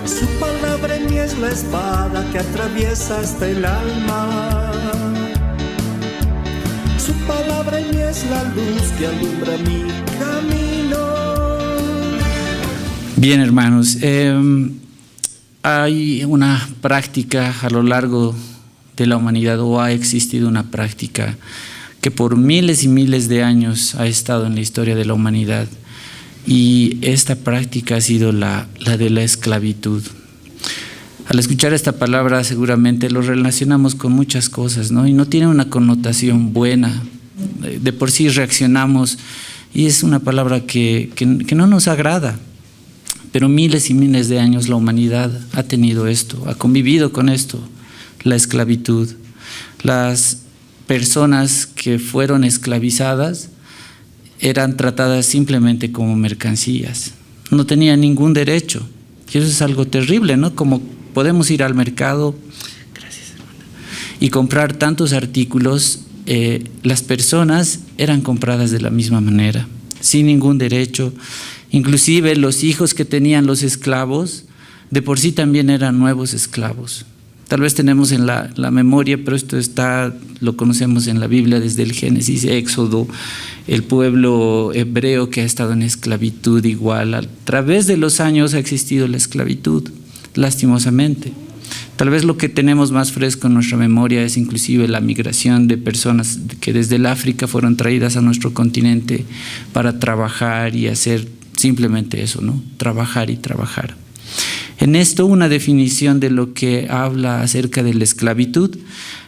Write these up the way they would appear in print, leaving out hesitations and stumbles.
Su palabra en mí es la espada que atraviesa hasta el alma. Su palabra en mí es la luz que alumbra mi camino. Bien, hermanos, hay una práctica a lo largo de la humanidad, o ha existido una práctica que por miles y miles de años ha estado en la historia de la humanidad, y esta práctica ha sido la de la esclavitud. Al escuchar esta palabra seguramente lo relacionamos con muchas cosas, ¿no? Y no tiene una connotación buena. De por sí reaccionamos y es una palabra que no nos agrada. Pero miles y miles de años la humanidad ha tenido esto, ha convivido con esto, la esclavitud. Las personas que fueron esclavizadas eran tratadas simplemente como mercancías, no tenían ningún derecho. Y eso es algo terrible, ¿no? Como podemos ir al mercado, gracias, hermana, y comprar tantos artículos, las personas eran compradas de la misma manera, sin ningún derecho. Inclusive los hijos que tenían los esclavos, de por sí también eran nuevos esclavos. Tal vez tenemos en la memoria, pero esto lo conocemos en la Biblia desde el Génesis, Éxodo, el pueblo hebreo que ha estado en esclavitud igual. A través de los años ha existido la esclavitud, lastimosamente. Tal vez lo que tenemos más fresco en nuestra memoria es inclusive la migración de personas que desde el África fueron traídas a nuestro continente para trabajar y hacer simplemente eso, ¿no? Trabajar y trabajar. En esto, una definición de lo que habla acerca de la esclavitud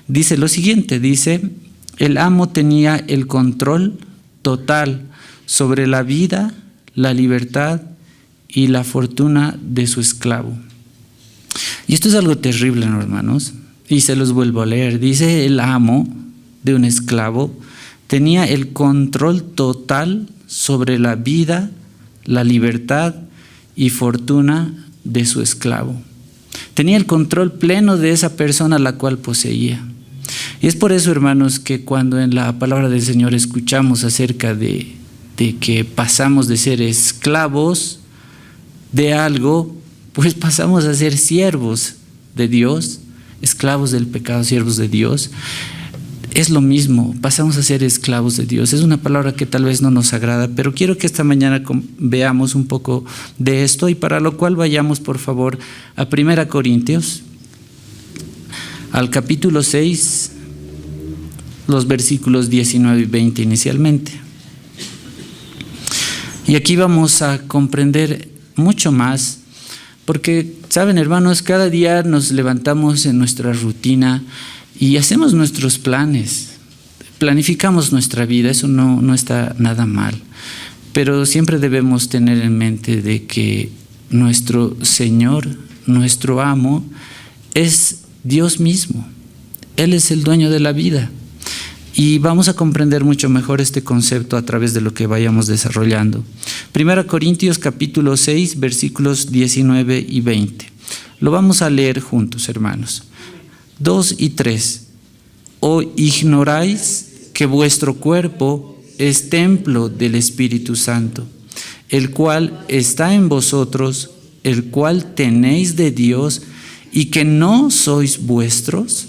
dice lo siguiente, dice: el amo tenía el control total sobre la vida, la libertad y la fortuna de su esclavo. Y esto es algo terrible, ¿no, hermanos? Y se los vuelvo a leer. Dice: el amo de un esclavo tenía el control total sobre la vida, la libertad y fortuna de su esclavo. Tenía el control pleno de esa persona a la cual poseía. Y es por eso, hermanos, que cuando en la palabra del Señor escuchamos acerca de que pasamos de ser esclavos de algo, pues pasamos a ser siervos de Dios, esclavos del pecado, siervos de Dios. Es lo mismo, pasamos a ser esclavos de Dios. Es una palabra que tal vez no nos agrada, pero quiero que esta mañana veamos un poco de esto, y para lo cual vayamos, por favor, a 1 Corintios, al capítulo 6, los versículos 19 y 20 inicialmente. Y aquí vamos a comprender mucho más, porque, saben, hermanos, cada día nos levantamos en nuestra rutina y hacemos nuestros planes, planificamos nuestra vida. Eso no está nada mal, pero siempre debemos tener en mente de que nuestro Señor, nuestro amo, es Dios mismo. Él es el dueño de la vida, y vamos a comprender mucho mejor este concepto a través de lo que vayamos desarrollando. 1 Corintios capítulo 6, versículos 19 y 20. Lo vamos a leer juntos, hermanos. 2 y 3. ¿O ignoráis que vuestro cuerpo es templo del Espíritu Santo, el cual está en vosotros, el cual tenéis de Dios, y que no sois vuestros?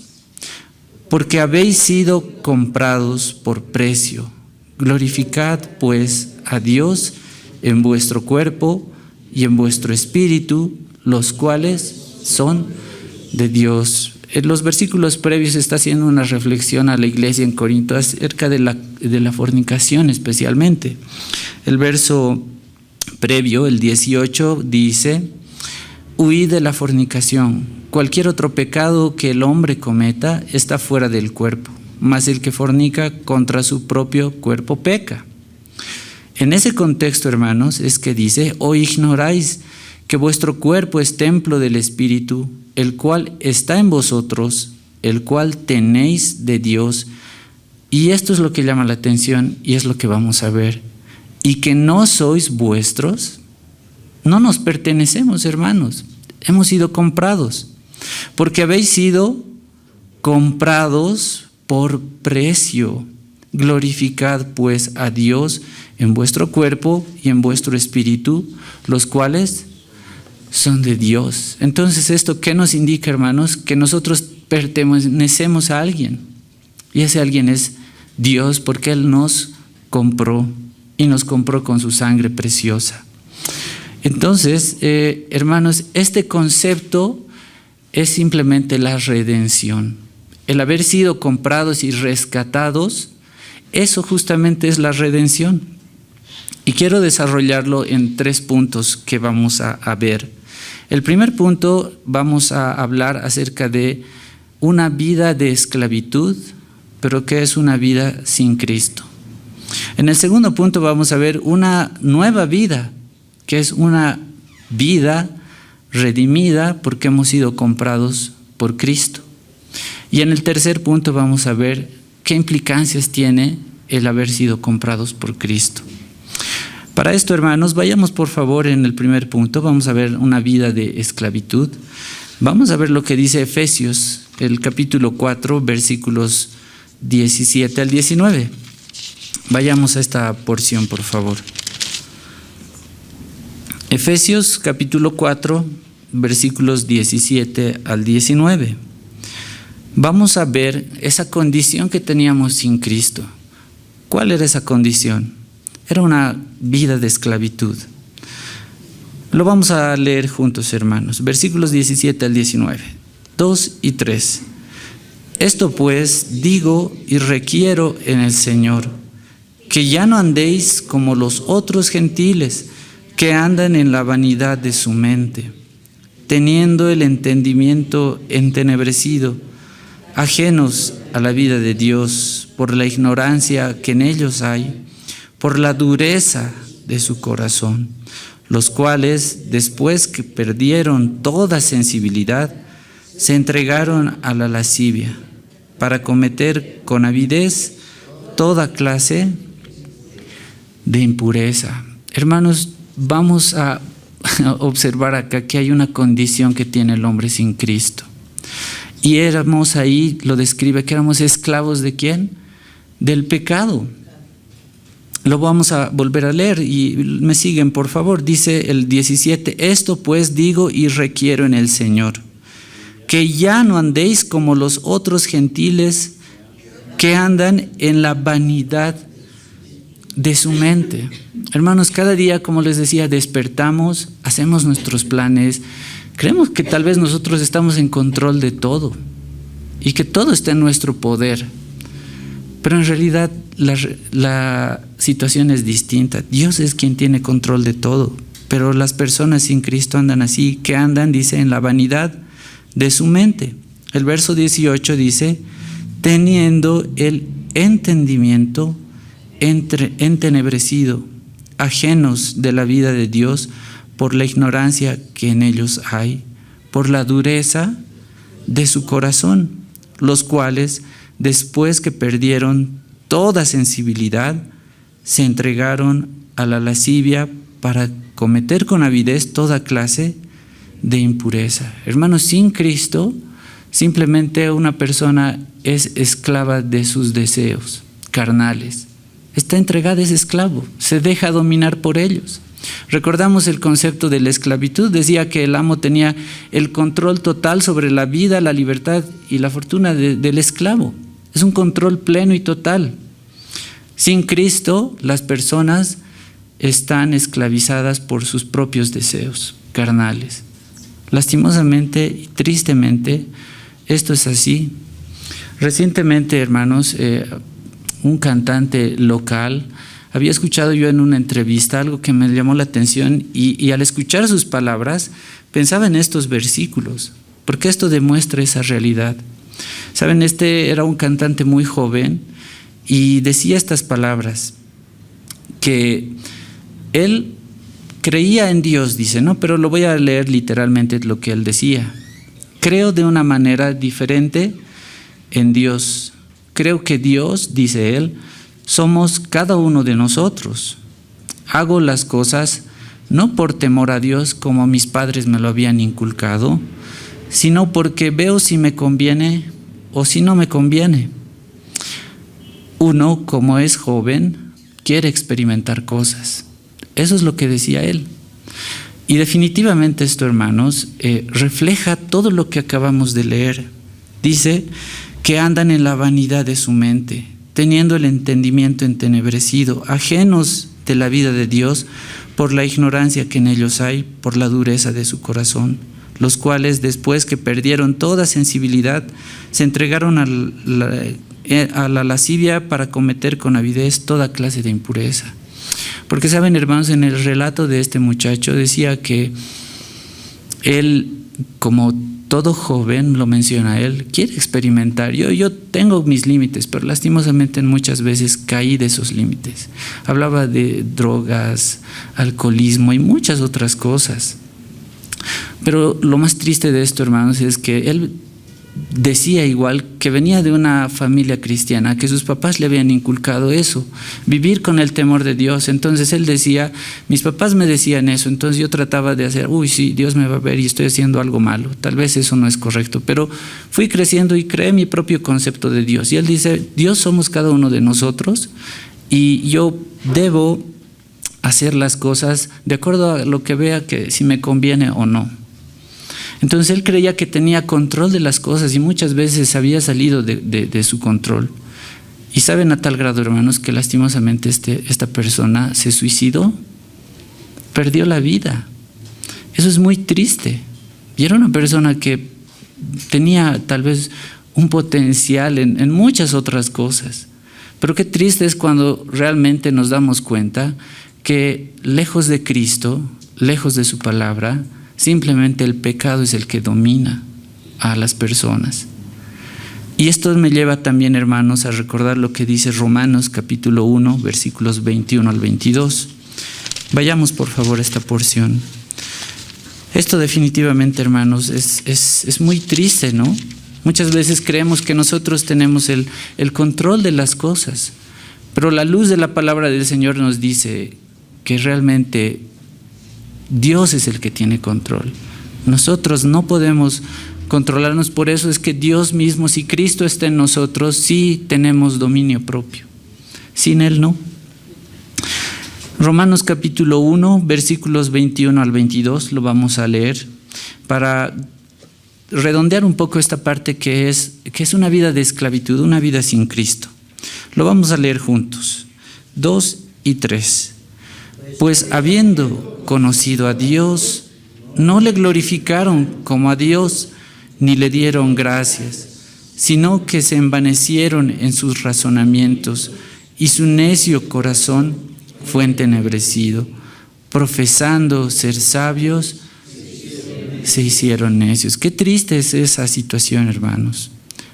Porque habéis sido comprados por precio. Glorificad pues a Dios en vuestro cuerpo y en vuestro espíritu, los cuales son de Dios. En los versículos previos está haciendo una reflexión a la iglesia en Corinto acerca de la fornicación especialmente. El verso previo, el 18, dice: huid de la fornicación. Cualquier otro pecado que el hombre cometa está fuera del cuerpo, mas el que fornica contra su propio cuerpo peca. En ese contexto, hermanos, es que dice: ¿o ignoráis que vuestro cuerpo es templo del Espíritu, el cual está en vosotros, el cual tenéis de Dios? Y esto es lo que llama la atención, y es lo que vamos a ver. ¿Y que no sois vuestros? No nos pertenecemos, hermanos. Hemos sido comprados, porque habéis sido comprados por precio. Glorificad pues a Dios en vuestro cuerpo y en vuestro espíritu, los cuales son de Dios. Entonces, ¿esto qué nos indica, hermanos? Que nosotros pertenecemos a alguien. Y ese alguien es Dios, porque Él nos compró y nos compró con su sangre preciosa. Entonces, hermanos, este concepto es simplemente la redención. El haber sido comprados y rescatados, eso justamente es la redención. Y quiero desarrollarlo en 3 puntos que vamos a ver. El primer punto, vamos a hablar acerca de una vida de esclavitud, pero que es una vida sin Cristo. En el segundo punto vamos a ver una nueva vida, que es una vida redimida porque hemos sido comprados por Cristo. Y en el tercer punto vamos a ver qué implicancias tiene el haber sido comprados por Cristo. Para esto, hermanos, vayamos por favor en el primer punto. Vamos a ver una vida de esclavitud. Vamos a ver lo que dice Efesios, el capítulo 4, versículos 17 al 19. Vayamos a esta porción, por favor. Efesios capítulo 4, versículos 17 al 19. Vamos a ver esa condición que teníamos sin Cristo. ¿Cuál era esa condición? Era una vida de esclavitud. Lo vamos a leer juntos, hermanos. Versículos 17 al 19, 2 y 3. Esto pues digo y requiero en el Señor, que ya no andéis como los otros gentiles, que andan en la vanidad de su mente, teniendo el entendimiento entenebrecido, ajenos a la vida de Dios, por la ignorancia que en ellos hay, por la dureza de su corazón, los cuales, después que perdieron toda sensibilidad, se entregaron a la lascivia, para cometer con avidez toda clase de impureza. Hermanos, vamos a observar acá que hay una condición que tiene el hombre sin Cristo. Y éramos ahí, lo describe, que éramos esclavos ¿de quién? Del pecado. Lo vamos a volver a leer y me siguen, por favor. Dice el 17, esto pues digo y requiero en el Señor, que ya no andéis como los otros gentiles que andan en la vanidad de su mente. Hermanos, cada día, como les decía, despertamos, hacemos nuestros planes, creemos que tal vez nosotros estamos en control de todo y que todo está en nuestro poder, pero en realidad la situación es distinta. Dios es quien tiene control de todo, pero las personas sin Cristo andan así, que andan, dice, en la vanidad de su mente. El verso 18 dice, teniendo el entendimiento entenebrecido, ajenos de la vida de Dios por la ignorancia que en ellos hay, por la dureza de su corazón, los cuales, después que perdieron toda sensibilidad, se entregaron a la lascivia para cometer con avidez toda clase de impureza. Hermanos, sin Cristo, simplemente una persona es esclava de sus deseos carnales. Está entregada, es esclavo, se deja dominar por ellos. Recordamos el concepto de la esclavitud, decía que el amo tenía el control total sobre la vida, la libertad y la fortuna del esclavo. Es un control pleno y total. Sin Cristo, las personas están esclavizadas por sus propios deseos carnales. Lastimosamente y tristemente, esto es así. Recientemente, hermanos, un cantante local, había escuchado yo en una entrevista algo que me llamó la atención y al escuchar sus palabras pensaba en estos versículos, porque esto demuestra esa realidad. Saben, este era un cantante muy joven y decía estas palabras, que él creía en Dios, dice, ¿no? Pero lo voy a leer literalmente lo que él decía. Creo de una manera diferente en Dios. Creo que Dios, dice él, somos cada uno de nosotros. Hago las cosas no por temor a Dios como mis padres me lo habían inculcado, sino porque veo si me conviene o si no me conviene. Uno, como es joven, quiere experimentar cosas. Eso es lo que decía él. Y definitivamente esto, hermanos, refleja todo lo que acabamos de leer. Dice que andan en la vanidad de su mente, teniendo el entendimiento entenebrecido, ajenos de la vida de Dios por la ignorancia que en ellos hay, por la dureza de su corazón, los cuales, después que perdieron toda sensibilidad, se entregaron a la lascivia para cometer con avidez toda clase de impureza. Porque saben, hermanos, en el relato de este muchacho decía que él, como todo joven, lo menciona él, quiere experimentar. Yo tengo mis límites, pero lastimosamente muchas veces caí de esos límites. Hablaba de drogas, alcoholismo y muchas otras cosas. Pero lo más triste de esto, hermanos, es que él decía igual que venía de una familia cristiana, que sus papás le habían inculcado eso, vivir con el temor de Dios. Entonces él decía, mis papás me decían eso, entonces yo trataba de hacer, sí, Dios me va a ver y estoy haciendo algo malo, tal vez eso no es correcto, pero fui creciendo y creé mi propio concepto de Dios. Y él dice, Dios somos cada uno de nosotros y yo debo hacer las cosas de acuerdo a lo que vea que si me conviene o no. Entonces él creía que tenía control de las cosas y muchas veces había salido de su control. Y saben a tal grado, hermanos, que lastimosamente esta persona se suicidó, perdió la vida. Eso es muy triste. Y era una persona que tenía tal vez un potencial en muchas otras cosas. Pero qué triste es cuando realmente nos damos cuenta que lejos de Cristo, lejos de su palabra, simplemente el pecado es el que domina a las personas. Y esto me lleva también, hermanos, a recordar lo que dice Romanos capítulo 1, versículos 21 al 22. Vayamos por favor a esta porción. Esto definitivamente, hermanos, es muy triste, ¿no? Muchas veces creemos que nosotros tenemos el control de las cosas, pero la luz de la palabra del Señor nos dice que realmente Dios es el que tiene control. Nosotros no podemos controlarnos, por eso es que Dios mismo, si Cristo está en nosotros, sí tenemos dominio propio. Sin Él no. Romanos capítulo 1, versículos 21 al 22, lo vamos a leer para redondear un poco esta parte que es una vida de esclavitud, una vida sin Cristo. Lo vamos a leer juntos. 2 y 3. Pues habiendo conocido a Dios, no le glorificaron como a Dios, ni le dieron gracias, sino que se envanecieron en sus razonamientos, y su necio corazón fue entenebrecido. Profesando ser sabios, se hicieron necios. Qué triste es esa situación, hermanos.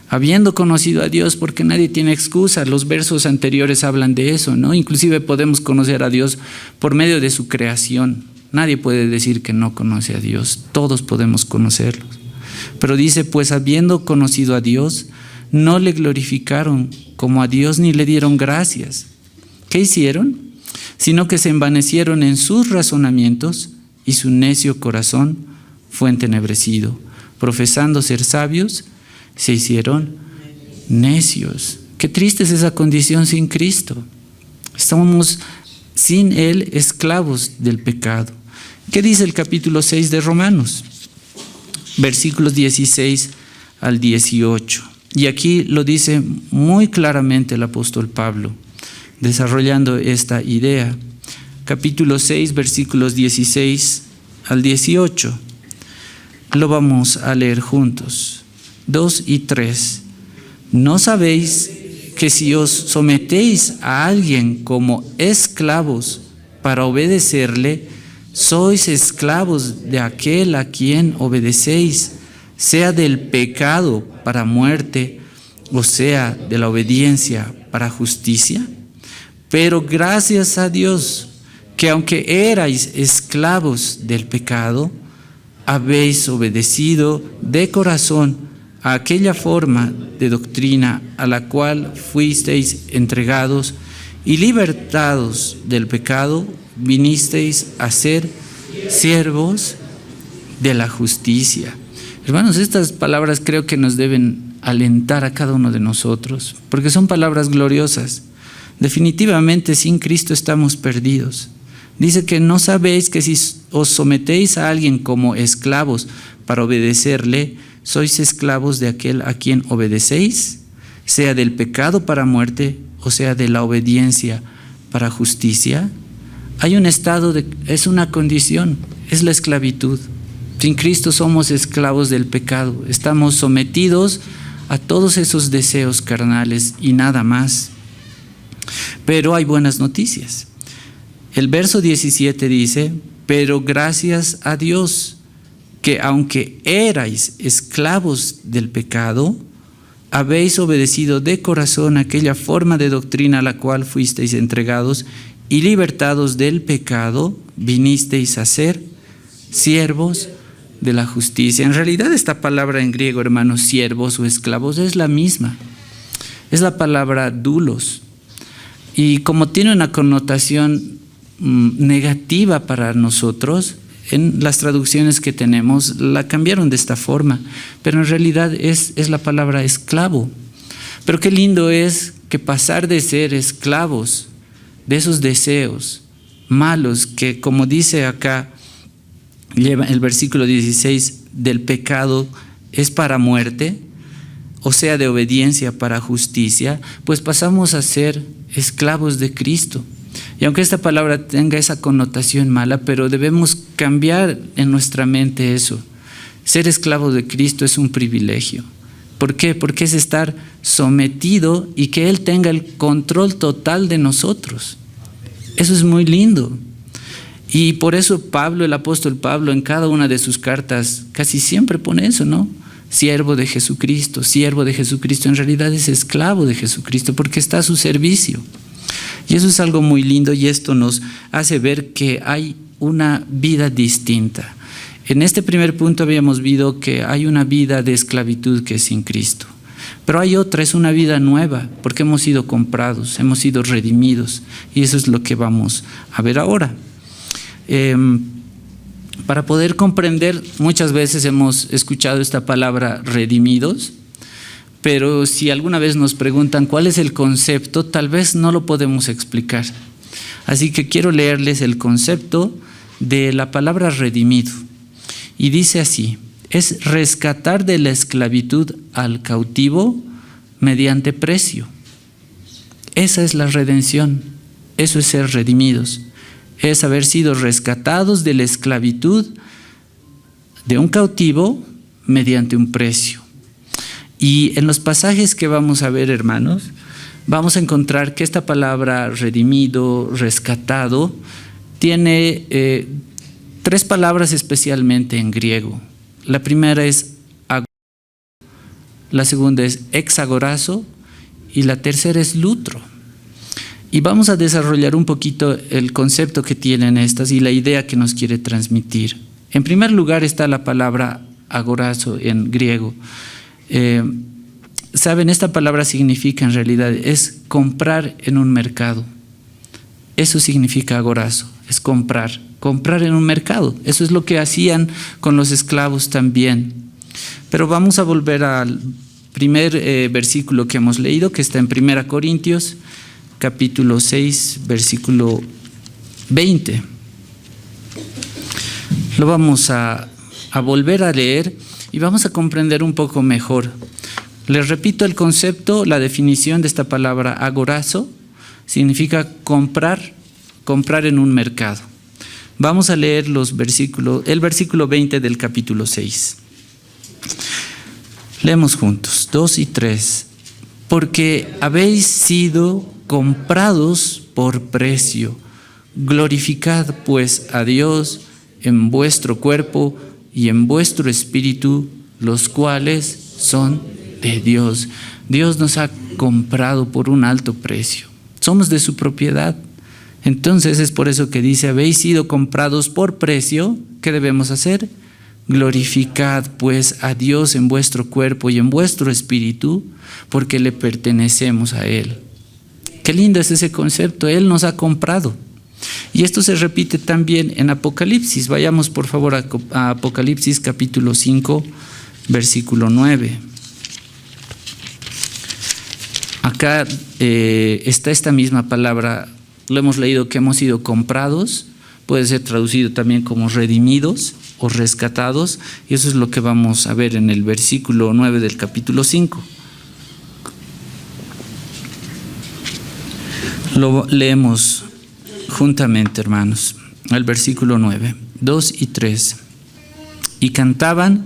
Habiendo conocido a Dios, porque nadie tiene excusa. Los versos anteriores hablan de eso, ¿no? Inclusive podemos conocer a Dios por medio de su creación. Nadie puede decir que no conoce a Dios. Todos podemos conocerlo. Pero dice, pues habiendo conocido a Dios, no le glorificaron como a Dios ni le dieron gracias. ¿Qué hicieron? Sino que se envanecieron en sus razonamientos y su necio corazón fue entenebrecido. Profesando ser sabios, se hicieron necios. Qué triste es esa condición sin Cristo. Estamos sin Él esclavos del pecado. ¿Qué dice el capítulo 6 de Romanos? Versículos 16 al 18. Y aquí lo dice muy claramente el apóstol Pablo, desarrollando esta idea. Capítulo 6, versículos 16 al 18. Lo vamos a leer juntos. 2 y 3. ¿No sabéis que si os sometéis a alguien como esclavos para obedecerle, sois esclavos de aquel a quien obedecéis, sea del pecado para muerte, o sea de la obediencia para justicia? Pero gracias a Dios, que aunque erais esclavos del pecado, habéis obedecido de corazón a aquella forma de doctrina a la cual fuisteis entregados, y libertados del pecado, vinisteis a ser siervos de la justicia. Hermanos, estas palabras creo que nos deben alentar a cada uno de nosotros, porque son palabras gloriosas. Definitivamente sin Cristo estamos perdidos, Dice que no sabéis que si os sometéis a alguien como esclavos para obedecerle, sois esclavos de aquel a quien obedecéis, sea del pecado para muerte o sea de la obediencia para justicia. Hay un estado, es una condición, es la esclavitud. Sin Cristo somos esclavos del pecado, estamos sometidos a todos esos deseos carnales y nada más. Pero hay buenas noticias. El verso 17 dice: pero gracias a Dios, que aunque erais esclavos del pecado, habéis obedecido de corazón aquella forma de doctrina a la cual fuisteis entregados, y libertados del pecado, vinisteis a ser siervos de la justicia. En realidad esta palabra en griego, hermanos, siervos o esclavos, es la misma. Es la palabra doulos. Y como tiene una connotación negativa para nosotros, en las traducciones que tenemos la cambiaron de esta forma, pero en realidad es la palabra esclavo. Pero qué lindo es que pasar de ser esclavos de esos deseos malos que, como dice acá, lleva el versículo 16, del pecado es para muerte, o sea, de obediencia para justicia, pues pasamos a ser esclavos de Cristo. Y aunque esta palabra tenga esa connotación mala, pero debemos cambiar en nuestra mente eso. Ser esclavo de Cristo es un privilegio. ¿Por qué? Porque es estar sometido y que Él tenga el control total de nosotros. Eso es muy lindo. Y por eso Pablo, el apóstol Pablo, en cada una de sus cartas casi siempre pone eso, ¿no? Siervo de Jesucristo, siervo de Jesucristo. En realidad es esclavo de Jesucristo porque está a su servicio. Y eso es algo muy lindo, y esto nos hace ver que hay una vida distinta. En este primer punto habíamos visto que hay una vida de esclavitud que es sin Cristo. Pero hay otra, es una vida nueva, porque hemos sido comprados, hemos sido redimidos. Y eso es lo que vamos a ver ahora. Para poder comprender, muchas veces hemos escuchado esta palabra redimidos, pero si alguna vez nos preguntan cuál es el concepto, tal vez no lo podemos explicar. Así que quiero leerles el concepto de la palabra redimido. Y dice así: es rescatar de la esclavitud al cautivo mediante precio. Esa es la redención, eso es ser redimidos. Es haber sido rescatados de la esclavitud de un cautivo mediante un precio. Y en los pasajes que vamos a ver, hermanos, vamos a encontrar que esta palabra redimido, rescatado, tiene tres palabras especialmente en griego. La primera es agorazo, la segunda es exagorazo y la tercera es lutro. Y vamos a desarrollar un poquito el concepto que tienen estas y la idea que nos quiere transmitir. En primer lugar está la palabra agorazo en griego. Saben, esta palabra significa, en realidad, es comprar en un mercado. Eso significa agorazo, es comprar en un mercado. Eso es lo que hacían con los esclavos también. Pero vamos a volver al primer versículo que hemos leído, que está en 1 Corintios, capítulo 6, versículo 20. Lo vamos a volver a leer y vamos a comprender un poco mejor. Les repito el concepto, la definición de esta palabra agorazo, significa comprar en un mercado. Vamos a leer el versículo 20 del capítulo 6. Leemos juntos, 2 y 3. Porque habéis sido comprados por precio. Glorificad pues a Dios en vuestro cuerpo y en vuestro espíritu, los cuales son de Dios. Dios nos ha comprado por un alto precio. Somos de su propiedad. Entonces es por eso que dice: habéis sido comprados por precio. ¿Qué debemos hacer? Glorificad pues a Dios en vuestro cuerpo y en vuestro espíritu, porque le pertenecemos a Él. Qué lindo es ese concepto. Él nos ha comprado. Y esto se repite también en Apocalipsis. Vayamos por favor a Apocalipsis capítulo 5, versículo 9. Acá está esta misma palabra, lo hemos leído, que hemos sido comprados puede ser traducido también como redimidos o rescatados, y eso es lo que vamos a ver en el versículo 9 del capítulo 5. Lo leemos juntamente, hermanos, el versículo 9, 2 y 3. Y cantaban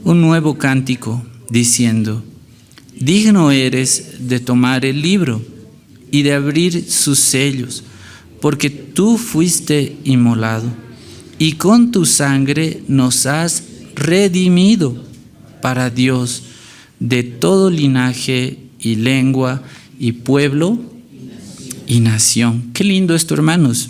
un nuevo cántico, diciendo: digno eres de tomar el libro y de abrir sus sellos, porque tú fuiste inmolado, y con tu sangre nos has redimido para Dios de todo linaje y lengua y pueblo y nación. Qué lindo esto, hermanos.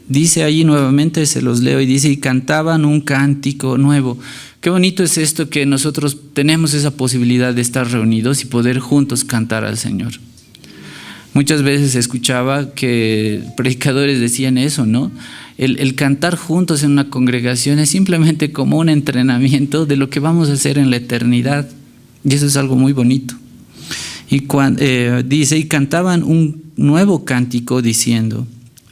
Dice allí nuevamente, se los leo, y dice: y cantaban un cántico nuevo. Qué bonito es esto, que nosotros tenemos esa posibilidad de estar reunidos y poder juntos cantar al Señor. Muchas veces escuchaba que predicadores decían eso, ¿no? El cantar juntos en una congregación es simplemente como un entrenamiento de lo que vamos a hacer en la eternidad. Y eso es algo muy bonito. Y dice: y cantaban un nuevo cántico, diciendo: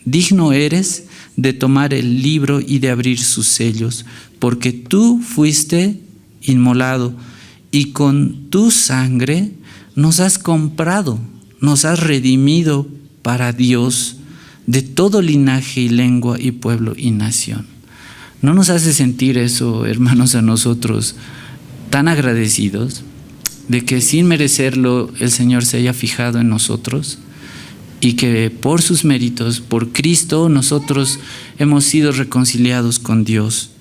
digno eres de tomar el libro y de abrir sus sellos, porque tú fuiste inmolado, y con tu sangre nos has comprado, nos has redimido para Dios de todo linaje y lengua y pueblo y nación. ¿No nos hace sentir eso, hermanos, a nosotros tan agradecidos de que sin merecerlo el Señor se haya fijado en nosotros y que por sus méritos, por Cristo, nosotros hemos sido reconciliados con Dios?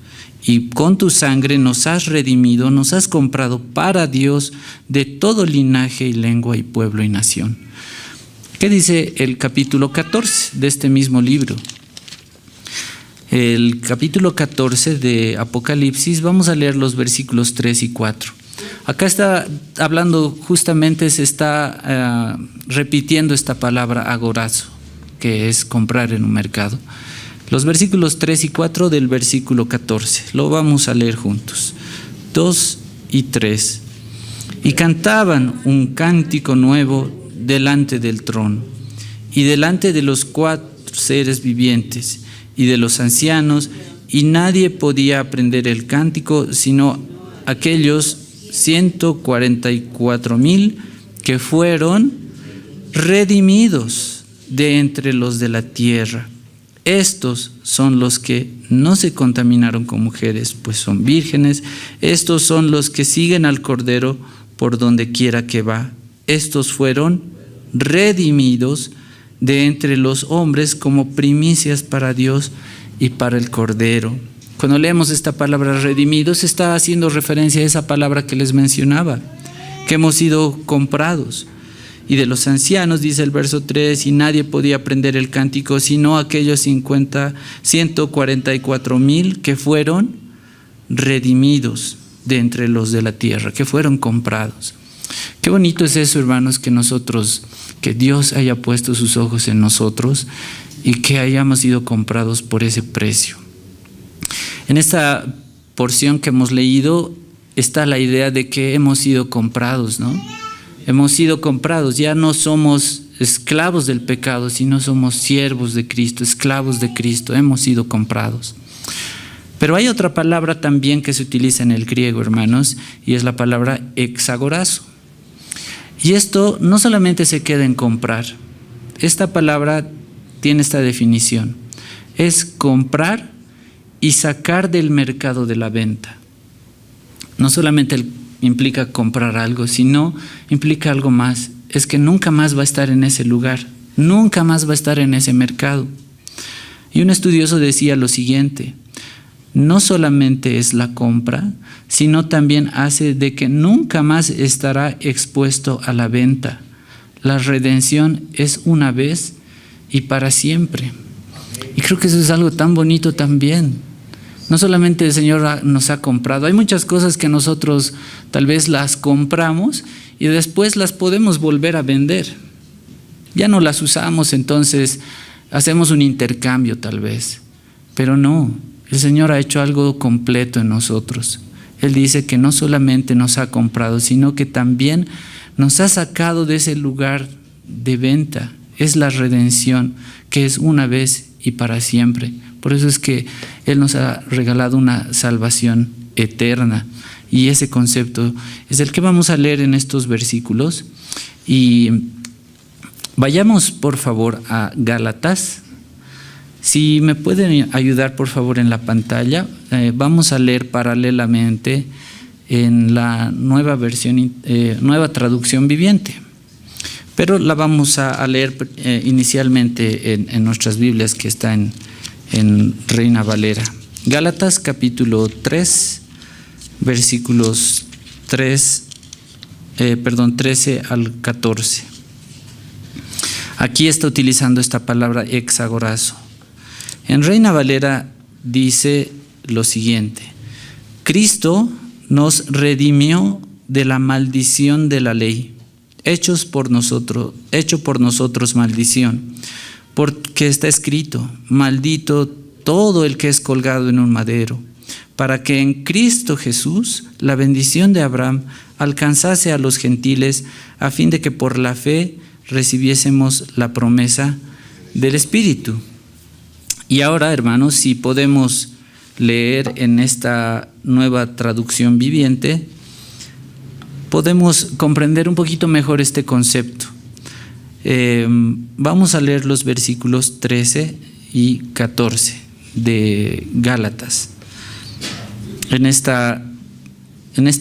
Y con tu sangre nos has redimido, nos has comprado para Dios de todo linaje y lengua y pueblo y nación. ¿Qué dice el capítulo 14 de este mismo libro? El capítulo 14 de Apocalipsis, vamos a leer los versículos 3 y 4. Acá está hablando, justamente se está repitiendo esta palabra agorazo, que es comprar en un mercado. Los versículos 3 y 4 del versículo 14, lo vamos a leer juntos. 2 y 3. Y cantaban un cántico nuevo delante del trono, y delante de los 4 seres vivientes, y de los ancianos, y nadie podía aprender el cántico, sino aquellos 144,000 que fueron redimidos de entre los de la tierra. Estos son los que no se contaminaron con mujeres, pues son vírgenes. Estos son los que siguen al Cordero por donde quiera que va. Estos fueron redimidos de entre los hombres como primicias para Dios y para el Cordero. Cuando leemos esta palabra redimidos, está haciendo referencia a esa palabra que les mencionaba, que hemos sido comprados. Y de los ancianos, dice el verso 3, y nadie podía aprender el cántico, sino aquellos 144,000 que fueron redimidos de entre los de la tierra, que fueron comprados. Qué bonito es eso, hermanos, que Dios haya puesto sus ojos en nosotros y que hayamos sido comprados por ese precio. En esta porción que hemos leído está la idea de que hemos sido comprados, ¿no? Hemos sido comprados, ya no somos esclavos del pecado, sino somos siervos de Cristo, esclavos de Cristo, hemos sido comprados. Pero hay otra palabra también que se utiliza en el griego, hermanos, y es la palabra exagorazo. Y esto no solamente se queda en comprar, esta palabra tiene esta definición: es comprar y sacar del mercado de la venta. No solamente implica comprar algo, sino implica algo más. Es que nunca más va a estar en ese lugar, nunca más va a estar en ese mercado. Y un estudioso decía lo siguiente: no solamente es la compra, sino también hace de que nunca más estará expuesto a la venta. La redención es una vez y para siempre. Y creo que eso es algo tan bonito también. No solamente el Señor nos ha comprado, hay muchas cosas que nosotros tal vez las compramos y después las podemos volver a vender. Ya no las usamos, entonces hacemos un intercambio tal vez. Pero no, el Señor ha hecho algo completo en nosotros. Él dice que no solamente nos ha comprado, sino que también nos ha sacado de ese lugar de venta. Es la redención, que es una vez y para siempre. Por eso es que Él nos ha regalado una salvación eterna. Y ese concepto es el que vamos a leer en estos versículos. Y vayamos por favor a Gálatas. Si me pueden ayudar por favor en la pantalla, vamos a leer paralelamente en la nueva versión, nueva traducción viviente. Pero la vamos a leer inicialmente en nuestras Biblias, que está en Reina Valera. Gálatas capítulo 3, versículos 13 al 14. Aquí está utilizando esta palabra exagorazo. En Reina Valera dice lo siguiente: Cristo nos redimió de la maldición de la ley, hecho por nosotros maldición, porque está escrito: maldito todo el que es colgado en un madero, para que en Cristo Jesús la bendición de Abraham alcanzase a los gentiles, a fin de que por la fe recibiésemos la promesa del Espíritu. Y ahora, hermanos, si podemos leer en esta nueva traducción viviente, podemos comprender un poquito mejor este concepto. Vamos a leer los versículos 13 y 14 de Gálatas. En esta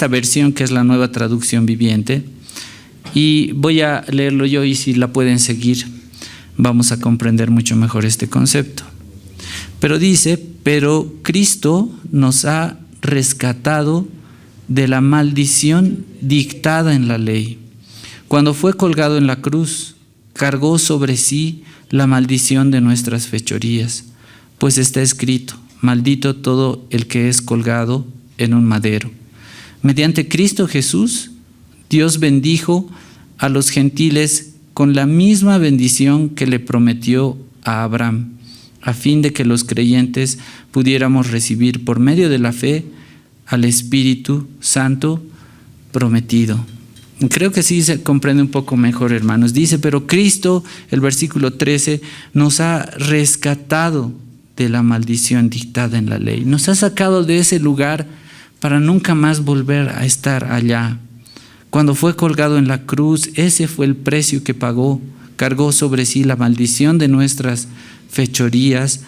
versión, que es la nueva traducción viviente, y voy a leerlo yo, y si la pueden seguir vamos a comprender mucho mejor este concepto. Pero dice: pero Cristo nos ha rescatado de la maldición dictada en la ley. Cuando fue colgado en la cruz, cargó sobre sí la maldición de nuestras fechorías, pues está escrito: maldito todo el que es colgado en un madero. Mediante Cristo Jesús, Dios bendijo a los gentiles con la misma bendición que le prometió a Abraham, a fin de que los creyentes pudiéramos recibir por medio de la fe al Espíritu Santo prometido. Creo que sí se comprende un poco mejor, hermanos. Dice: pero Cristo, el versículo 13, nos ha rescatado de la maldición dictada en la ley. Nos ha sacado de ese lugar para nunca más volver a estar allá. Cuando fue colgado en la cruz, ese fue el precio que pagó. Cargó sobre sí la maldición de nuestras fechorías,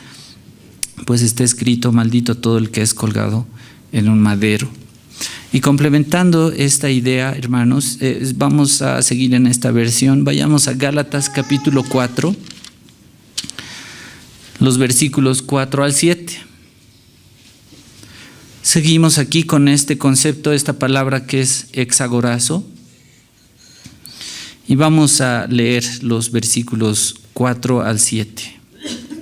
pues está escrito: maldito todo el que es colgado en un madero. Y complementando esta idea, hermanos, vamos a seguir en esta versión. Vayamos a Gálatas capítulo 4, los versículos 4 al 7. Seguimos aquí con este concepto, esta palabra que es exagorazo, y vamos a leer los versículos 4 al 7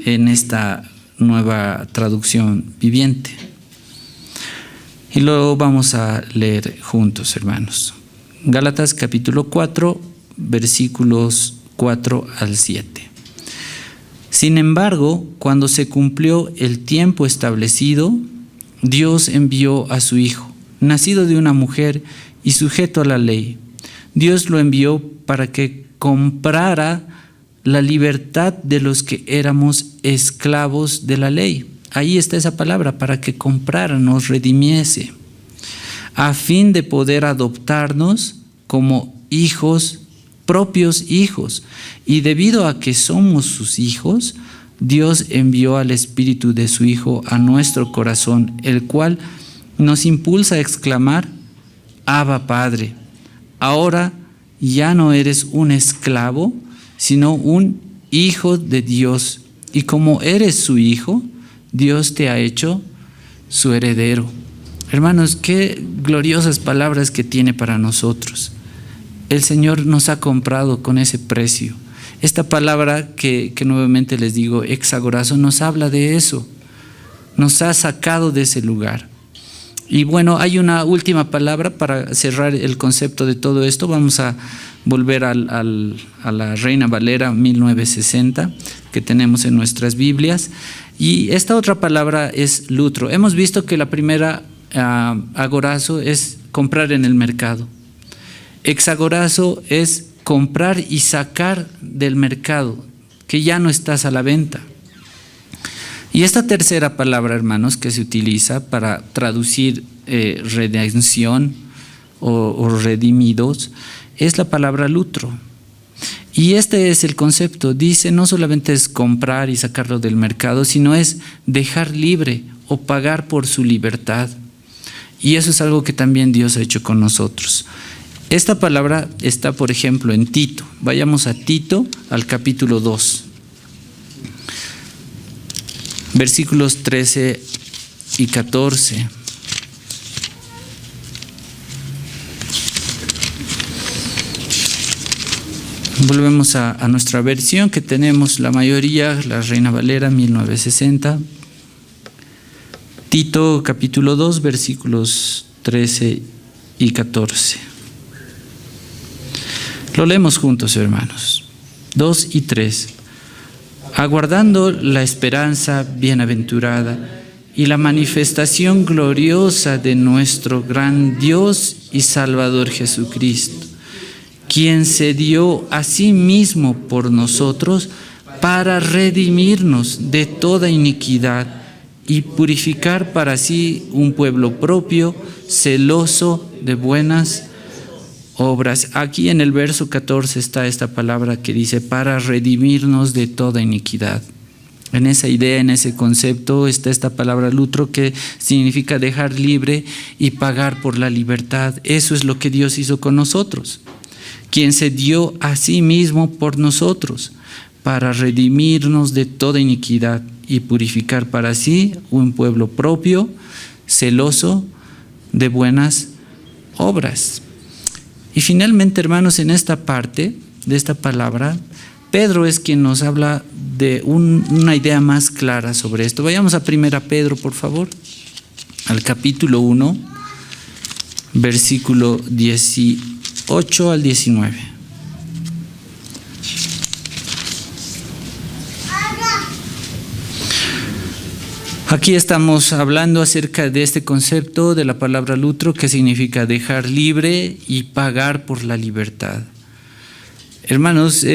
en esta nueva traducción viviente. Y luego vamos a leer juntos, hermanos. Gálatas capítulo 4, versículos 4 al 7. Sin embargo, cuando se cumplió el tiempo establecido, Dios envió a su Hijo, nacido de una mujer y sujeto a la ley. Dios lo envió para que comprara la libertad de los que éramos esclavos de la ley. Ahí está esa palabra: para que comprara, nos redimiese, a fin de poder adoptarnos como hijos, propios hijos. Y debido a que somos sus hijos, Dios envió al Espíritu de su Hijo a nuestro corazón, el cual nos impulsa a exclamar: Abba, Padre. Ahora ya no eres un esclavo, sino un hijo de Dios. Y como eres su hijo, Dios te ha hecho su heredero. Hermanos, qué gloriosas palabras que tiene para nosotros. El Señor nos ha comprado con ese precio. Esta palabra que nuevamente les digo, exagorazo, nos habla de eso. Nos ha sacado de ese lugar. Y bueno, hay una última palabra para cerrar el concepto de todo esto. Vamos a volver a la Reina Valera 1960, que tenemos en nuestras Biblias. Y esta otra palabra es lutro. Hemos visto que la primera, agorazo, es comprar en el mercado. Exagorazo es comprar y sacar del mercado, que ya no estás a la venta. Y esta tercera palabra, hermanos, que se utiliza para traducir redención o redimidos, es la palabra lutro. Y este es el concepto. Dice, no solamente es comprar y sacarlo del mercado, sino es dejar libre o pagar por su libertad. Y eso es algo que también Dios ha hecho con nosotros. Esta palabra está, por ejemplo, en Tito. Vayamos a Tito, al capítulo 2. Versículos 13 y 14. Volvemos a nuestra versión que tenemos la mayoría, la Reina Valera 1960. Tito capítulo 2, versículos 13 y 14. Lo leemos juntos, hermanos. 2 y 3. Aguardando la esperanza bienaventurada y la manifestación gloriosa de nuestro gran Dios y Salvador Jesucristo, quien se dio a sí mismo por nosotros para redimirnos de toda iniquidad y purificar para sí un pueblo propio, celoso de buenas obras. Aquí en el verso 14 está esta palabra que dice para redimirnos de toda iniquidad. En esa idea, en ese concepto está esta palabra lutro, que significa dejar libre y pagar por la libertad. Eso es lo que Dios hizo con nosotros, quien se dio a sí mismo por nosotros para redimirnos de toda iniquidad y purificar para sí un pueblo propio, celoso de buenas obras. Y finalmente, hermanos, en esta parte de esta palabra, Pedro es quien nos habla de una idea más clara sobre esto. Vayamos a 1 Pedro, por favor, al capítulo 1, versículo 18 al 19. Aquí estamos hablando acerca de este concepto de la palabra lutro, que significa dejar libre y pagar por la libertad. Hermanos,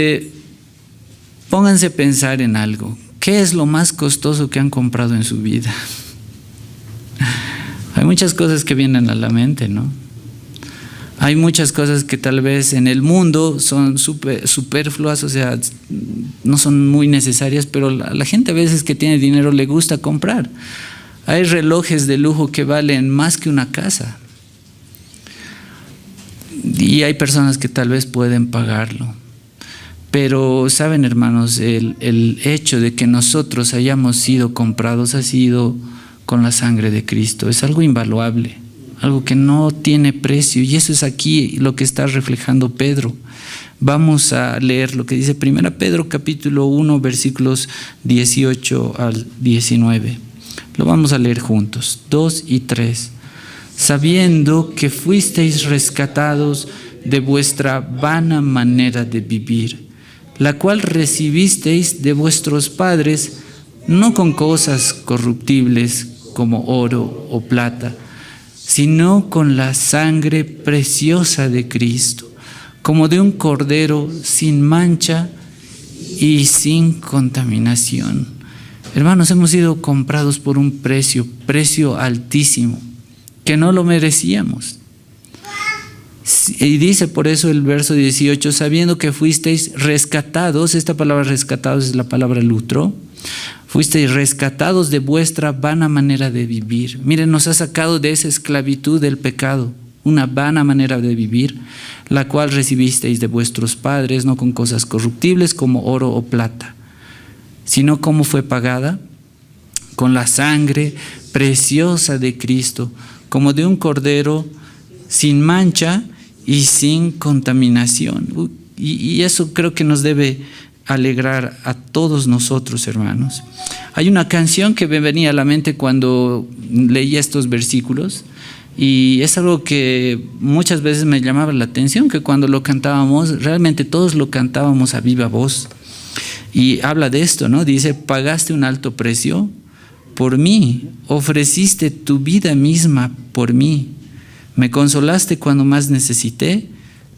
pónganse a pensar en algo. ¿Qué es lo más costoso que han comprado en su vida? Hay muchas cosas que vienen a la mente, ¿no? Hay muchas cosas que tal vez en el mundo son superfluas, o sea, no son muy necesarias, pero la gente a veces que tiene dinero le gusta comprar. Hay relojes de lujo que valen más que una casa. Y hay personas que tal vez pueden pagarlo. Pero saben, hermanos, el hecho de que nosotros hayamos sido comprados ha sido con la sangre de Cristo. Es algo invaluable, algo que no tiene precio, y eso es aquí lo que está reflejando Pedro. Vamos a leer lo que dice 1 Pedro capítulo 1, versículos 18 al 19. Lo vamos a leer juntos, 2 y 3. Sabiendo que fuisteis rescatados de vuestra vana manera de vivir, la cual recibisteis de vuestros padres, no con cosas corruptibles como oro o plata, sino con la sangre preciosa de Cristo, como de un cordero sin mancha y sin contaminación. Hermanos, hemos sido comprados por un precio altísimo, que no lo merecíamos. Y dice por eso el verso 18, sabiendo que fuisteis rescatados, esta palabra rescatados es la palabra lutro, fuisteis rescatados de vuestra vana manera de vivir. Miren, nos ha sacado de esa esclavitud del pecado, una vana manera de vivir, la cual recibisteis de vuestros padres, no con cosas corruptibles como oro o plata, sino como fue pagada, con la sangre preciosa de Cristo, como de un cordero sin mancha y sin contaminación. Y eso creo que nos debe alegrar a todos nosotros, hermanos. Hay una canción que me venía a la mente cuando leía estos versículos, y es algo que muchas veces me llamaba la atención, que cuando lo cantábamos, realmente todos lo cantábamos a viva voz. Y habla de esto, ¿no? Dice, pagaste un alto precio por mí, ofreciste tu vida misma por mí, me consolaste cuando más necesité,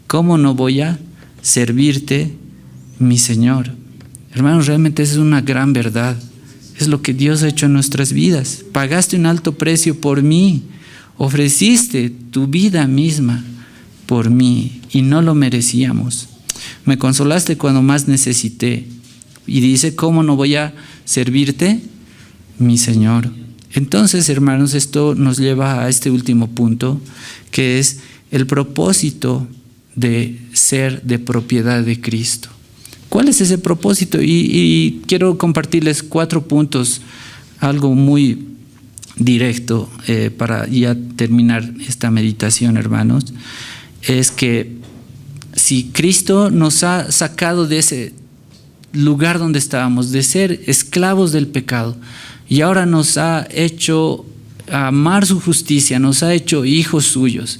¿cómo no voy a servirte, mi Señor? Hermanos, realmente esa es una gran verdad. Es lo que Dios ha hecho en nuestras vidas. Pagaste un alto precio por mí. Ofreciste tu vida misma por mí y no lo merecíamos. Me consolaste cuando más necesité. Y dice, ¿cómo no voy a servirte? Mi Señor. Entonces, hermanos, esto nos lleva a este último punto, que es el propósito de ser de propiedad de Cristo. ¿Cuál es ese propósito? Y quiero compartirles 4 puntos, algo muy directo para ya terminar esta meditación, hermanos. Es que si Cristo nos ha sacado de ese lugar donde estábamos, de ser esclavos del pecado, y ahora nos ha hecho amar su justicia, nos ha hecho hijos suyos,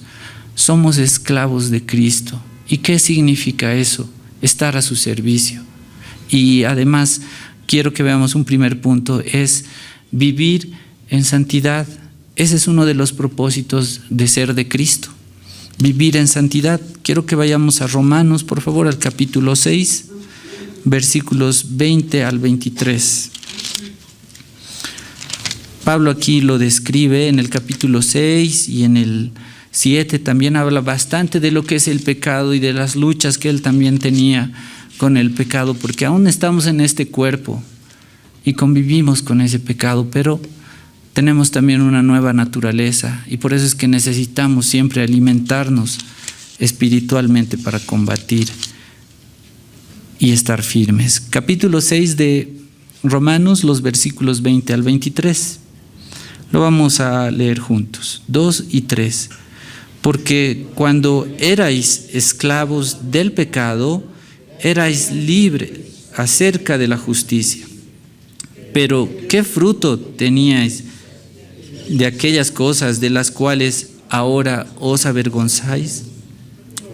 somos esclavos de Cristo. ¿Y qué significa eso? Estar a su servicio. Y además quiero que veamos un primer punto, es vivir en santidad. Ese es uno de los propósitos de ser de Cristo, vivir en santidad. Quiero que vayamos a Romanos, por favor, al capítulo 6, versículos 20 al 23. Pablo aquí lo describe en el capítulo 6 y en el 7 también habla bastante de lo que es el pecado y de las luchas que él también tenía con el pecado, porque aún estamos en este cuerpo y convivimos con ese pecado, pero tenemos también una nueva naturaleza y por eso es que necesitamos siempre alimentarnos espiritualmente para combatir y estar firmes. Capítulo 6 de Romanos, los versículos 20 al 23. Lo vamos a leer juntos, 2 y 3. Porque cuando erais esclavos del pecado, erais libres acerca de la justicia. Pero ¿qué fruto teníais de aquellas cosas de las cuales ahora os avergonzáis?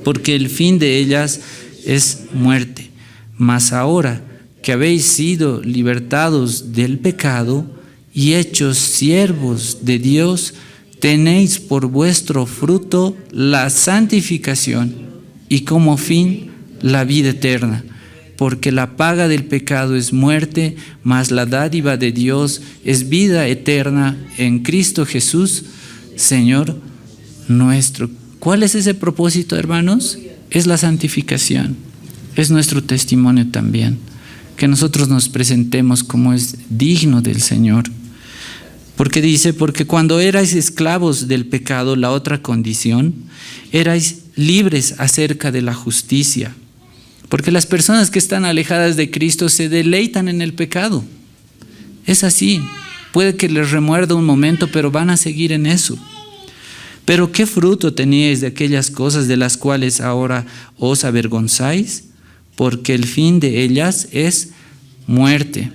Porque el fin de ellas es muerte. Mas ahora que habéis sido libertados del pecado y hechos siervos de Dios, tenéis por vuestro fruto la santificación y como fin la vida eterna. Porque la paga del pecado es muerte, mas la dádiva de Dios es vida eterna en Cristo Jesús, Señor nuestro. ¿Cuál es ese propósito, hermanos? Es la santificación. Es nuestro testimonio también, que nosotros nos presentemos como es digno del Señor. Porque dice, porque cuando erais esclavos del pecado, la otra condición, erais libres acerca de la justicia. Porque las personas que están alejadas de Cristo se deleitan en el pecado. Es así. Puede que les remuerda un momento, pero van a seguir en eso. Pero ¿qué fruto teníais de aquellas cosas de las cuales ahora os avergonzáis? Porque el fin de ellas es muerte.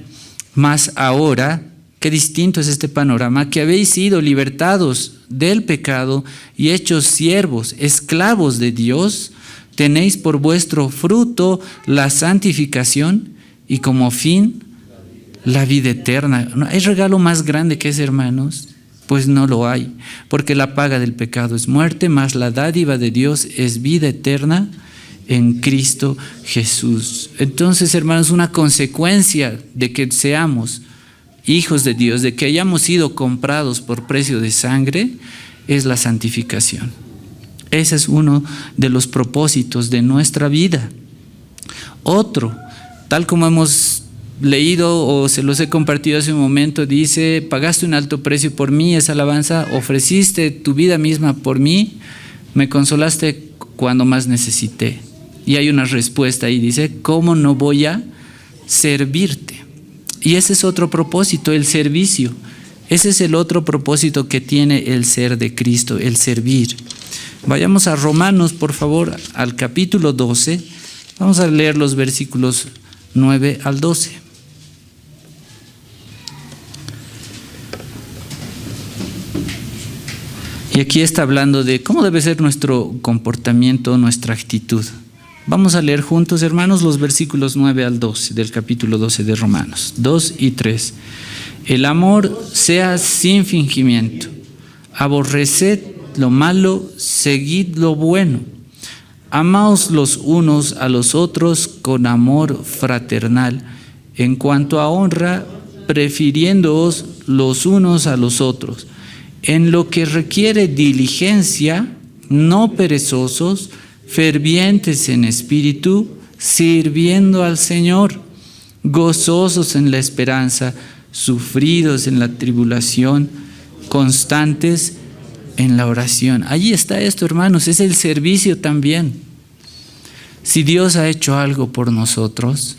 Mas ahora, qué distinto es este panorama, que habéis sido libertados del pecado y hechos siervos, esclavos de Dios, tenéis por vuestro fruto la santificación y como fin la vida eterna. ¿Hay regalo más grande que ese, hermanos? Pues no lo hay, porque la paga del pecado es muerte, mas la dádiva de Dios es vida eterna en Cristo Jesús. Entonces, hermanos, una consecuencia de que seamos hijos de Dios, de que hayamos sido comprados por precio de sangre, es la santificación. Ese es uno de los propósitos de nuestra vida. Otro, tal como hemos leído o se los he compartido hace un momento, dice, pagaste un alto precio por mí, esa alabanza, ofreciste tu vida misma por mí, me consolaste cuando más necesité. Y hay una respuesta ahí, dice, ¿cómo no voy a servirte? Y ese es otro propósito, el servicio. Ese es el otro propósito que tiene el ser de Cristo, el servir. Vayamos a Romanos, por favor, al capítulo 12. Vamos a leer los versículos 9 al 12. Y aquí está hablando de cómo debe ser nuestro comportamiento, nuestra actitud. Vamos a leer juntos, hermanos, los versículos 9 al 12 del capítulo 12 de Romanos, 2 y 3. El amor sea sin fingimiento. Aborreced lo malo, seguid lo bueno. Amaos los unos a los otros con amor fraternal. En cuanto a honra, prefiriéndoos los unos a los otros, en lo que requiere diligencia, no perezosos, fervientes en espíritu, sirviendo al Señor, gozosos en la esperanza, sufridos en la tribulación, constantes en la oración. Allí está esto, hermanos, es el servicio también. Si Dios ha hecho algo por nosotros,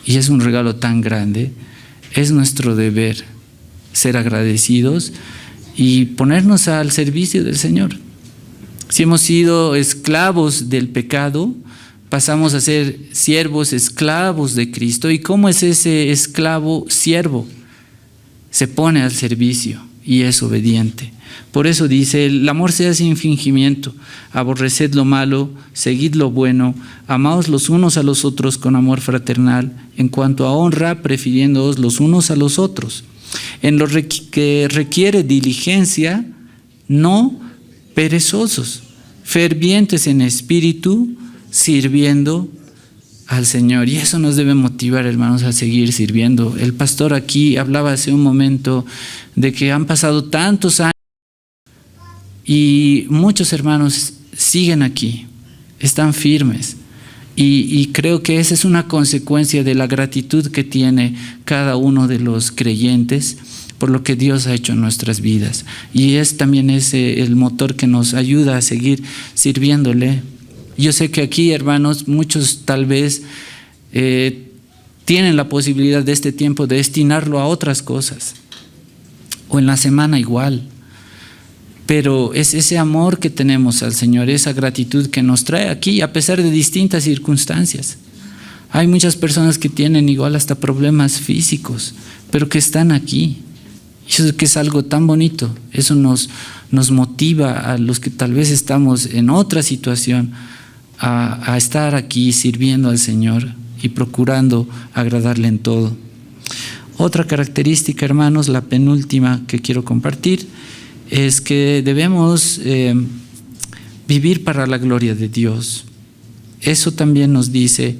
y es un regalo tan grande, es nuestro deber ser agradecidos y ponernos al servicio del Señor. Si hemos sido esclavos del pecado, pasamos a ser siervos, esclavos de Cristo. ¿Y cómo es ese esclavo siervo? Se pone al servicio y es obediente. Por eso dice, el amor sea sin fingimiento, aborreced lo malo, seguid lo bueno, amaos los unos a los otros con amor fraternal, en cuanto a honra, prefiriéndoos los unos a los otros. En lo que requiere diligencia, no perezosos, fervientes en espíritu, sirviendo al Señor. Y eso nos debe motivar, hermanos, a seguir sirviendo. El pastor aquí hablaba hace un momento de que han pasado tantos años y muchos hermanos siguen aquí, están firmes. Y creo que esa es una consecuencia de la gratitud que tiene cada uno de los creyentes por lo que Dios ha hecho en nuestras vidas. Y es también ese el motor que nos ayuda a seguir sirviéndole. Yo sé que aquí, hermanos, muchos tal vez tienen la posibilidad de este tiempo de destinarlo a otras cosas, o en la semana igual. Pero es ese amor que tenemos al Señor, esa gratitud que nos trae aquí a pesar de distintas circunstancias. Hay muchas personas que tienen igual hasta problemas físicos, pero que están aquí. Eso que es algo tan bonito. Eso nos motiva a los que tal vez estamos en otra situación a estar aquí sirviendo al Señor y procurando agradarle en todo. Otra característica, hermanos, la penúltima que quiero compartir, es que debemos vivir para la gloria de Dios. Eso también nos dice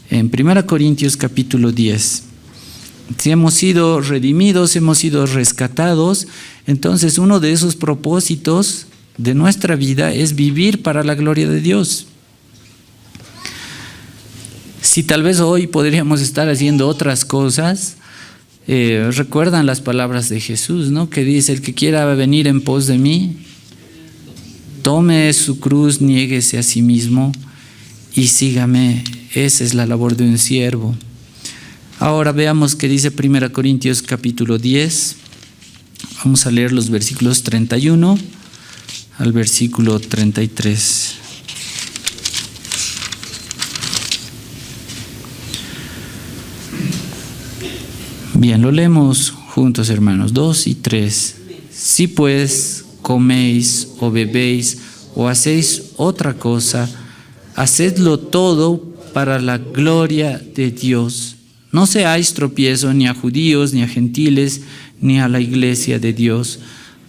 en 1 Corintios capítulo 10. Si hemos sido redimidos, hemos sido rescatados, entonces uno de esos propósitos de nuestra vida es vivir para la gloria de Dios. Si tal vez hoy podríamos estar haciendo otras cosas, recuerdan las palabras de Jesús, ¿no? Que dice, el que quiera venir en pos de mí, tome su cruz, niéguese a sí mismo y sígame. Esa es la labor de un siervo. Ahora veamos qué dice 1 Corintios capítulo 10. Vamos a leer los versículos 31 al versículo 33. Bien, lo leemos juntos, hermanos, 2 y 3. Si pues coméis o bebéis o hacéis otra cosa, hacedlo todo para la gloria de Dios. No seáis tropiezo ni a judíos, ni a gentiles, ni a la iglesia de Dios,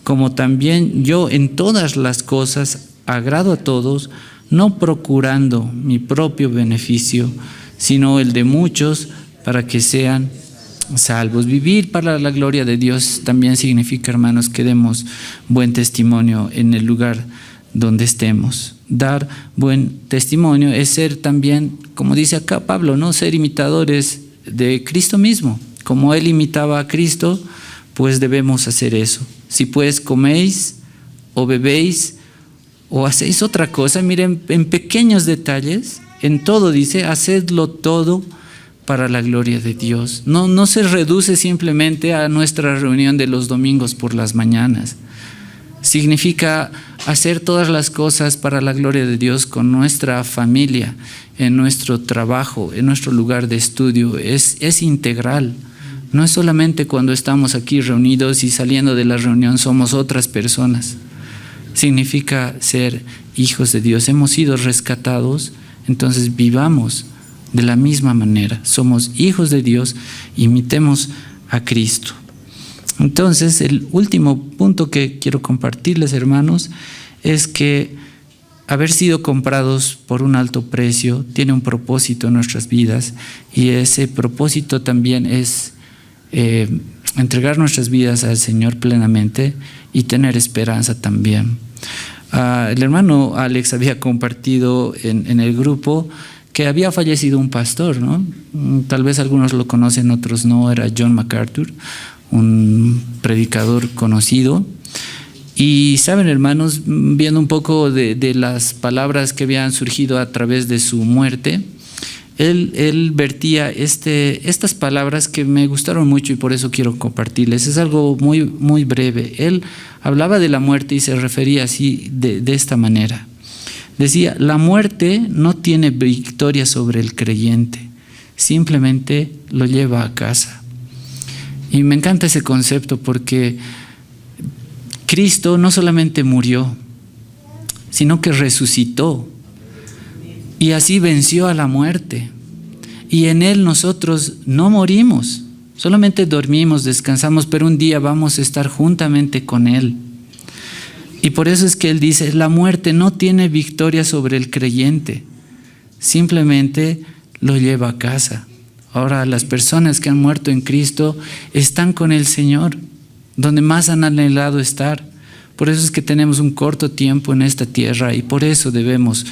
como también yo en todas las cosas agrado a todos, no procurando mi propio beneficio, sino el de muchos, para que sean salvos. Vivir para la gloria de Dios también significa, hermanos, que demos buen testimonio en el lugar donde estemos. Dar buen testimonio es ser también, como dice acá Pablo, ¿no? Ser imitadores de Cristo mismo. Como Él imitaba a Cristo, pues debemos hacer eso. Si pues coméis o bebéis o hacéis otra cosa, miren, en pequeños detalles, en todo dice, hacedlo todo para la gloria de Dios. No se reduce simplemente a nuestra reunión de los domingos por las mañanas. Significa hacer todas las cosas para la gloria de Dios con nuestra familia, en nuestro trabajo, en nuestro lugar de estudio. Es integral. No es solamente cuando estamos aquí reunidos y saliendo de la reunión somos otras personas. Significa ser hijos de Dios. Hemos sido rescatados, entonces vivamos de la misma manera. Somos hijos de Dios, imitemos a Cristo. Entonces, el último punto que quiero compartirles, hermanos, es que haber sido comprados por un alto precio tiene un propósito en nuestras vidas, y ese propósito también es entregar nuestras vidas al Señor plenamente y tener esperanza también. El hermano Alex había compartido en el grupo que había fallecido un pastor, ¿no? Tal vez algunos lo conocen, otros no. Era John MacArthur, un predicador conocido. Y saben, hermanos, viendo un poco de las palabras que habían surgido a través de su muerte, él vertía estas palabras que me gustaron mucho y por eso quiero compartirles. Es algo muy, muy breve. Él hablaba de la muerte y se refería así de esta manera. Decía: la muerte no tiene victoria sobre el creyente, simplemente lo lleva a casa. Y me encanta ese concepto porque Cristo no solamente murió, sino que resucitó y así venció a la muerte. Y en Él nosotros no morimos, solamente dormimos, descansamos, pero un día vamos a estar juntamente con Él. Y por eso es que Él dice: la muerte no tiene victoria sobre el creyente, simplemente lo lleva a casa. Ahora, las personas que han muerto en Cristo están con el Señor, donde más han anhelado estar. Por eso es que tenemos un corto tiempo en esta tierra y por eso debemos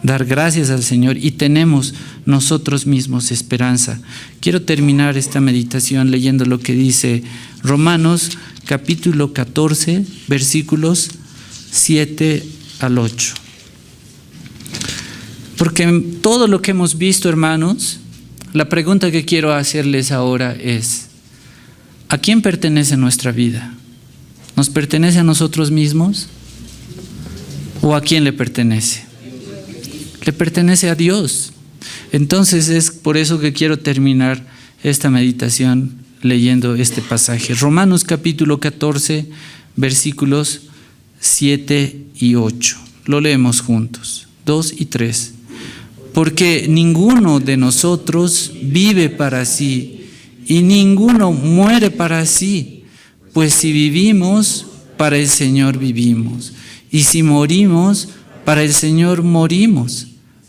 dar gracias al Señor y tenemos nosotros mismos esperanza. Quiero terminar esta meditación leyendo lo que dice Romanos capítulo 14, versículos 7 al 8. Porque en todo lo que hemos visto, hermanos, la pregunta que quiero hacerles ahora es: ¿a quién pertenece nuestra vida? ¿Nos pertenece a nosotros mismos? ¿O a quién le pertenece? Le pertenece a Dios. Entonces es por eso que quiero terminar esta meditación leyendo este pasaje. Romanos capítulo 14, versículos 7 y 8. Lo leemos juntos, 2 y 3. Porque ninguno de nosotros vive para sí y ninguno muere para sí. Pues si vivimos, para el Señor vivimos, y si morimos, para el Señor morimos.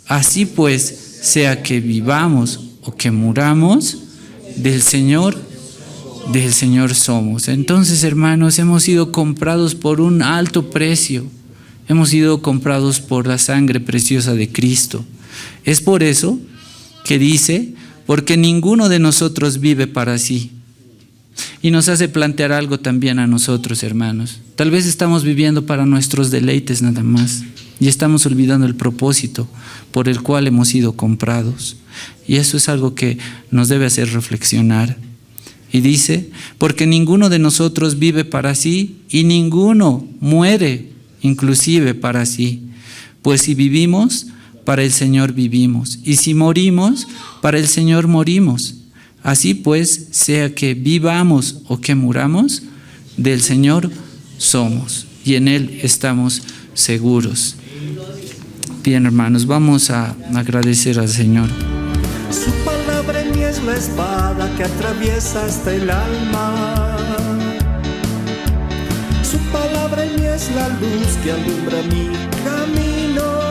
Así pues, sea que vivamos o que muramos, del Señor somos. Entonces, hermanos, hemos sido comprados por un alto precio. Hemos sido comprados por la sangre preciosa de Cristo. Es por eso que dice: porque ninguno de nosotros vive para sí. Y nos hace plantear algo también a nosotros, hermanos. Tal vez estamos viviendo para nuestros deleites nada más y estamos olvidando el propósito por el cual hemos sido comprados. Y eso es algo que nos debe hacer reflexionar. Y dice: porque ninguno de nosotros vive para sí y ninguno muere inclusive para sí. Pues si vivimos, para el Señor vivimos, y si morimos, para el Señor morimos. Así pues, sea que vivamos o que muramos, del Señor somos y en Él estamos seguros. Bien, hermanos, vamos a agradecer al Señor. Su palabra en mí es la espada que atraviesa hasta el alma. Su palabra en mí es la luz que alumbra mi camino.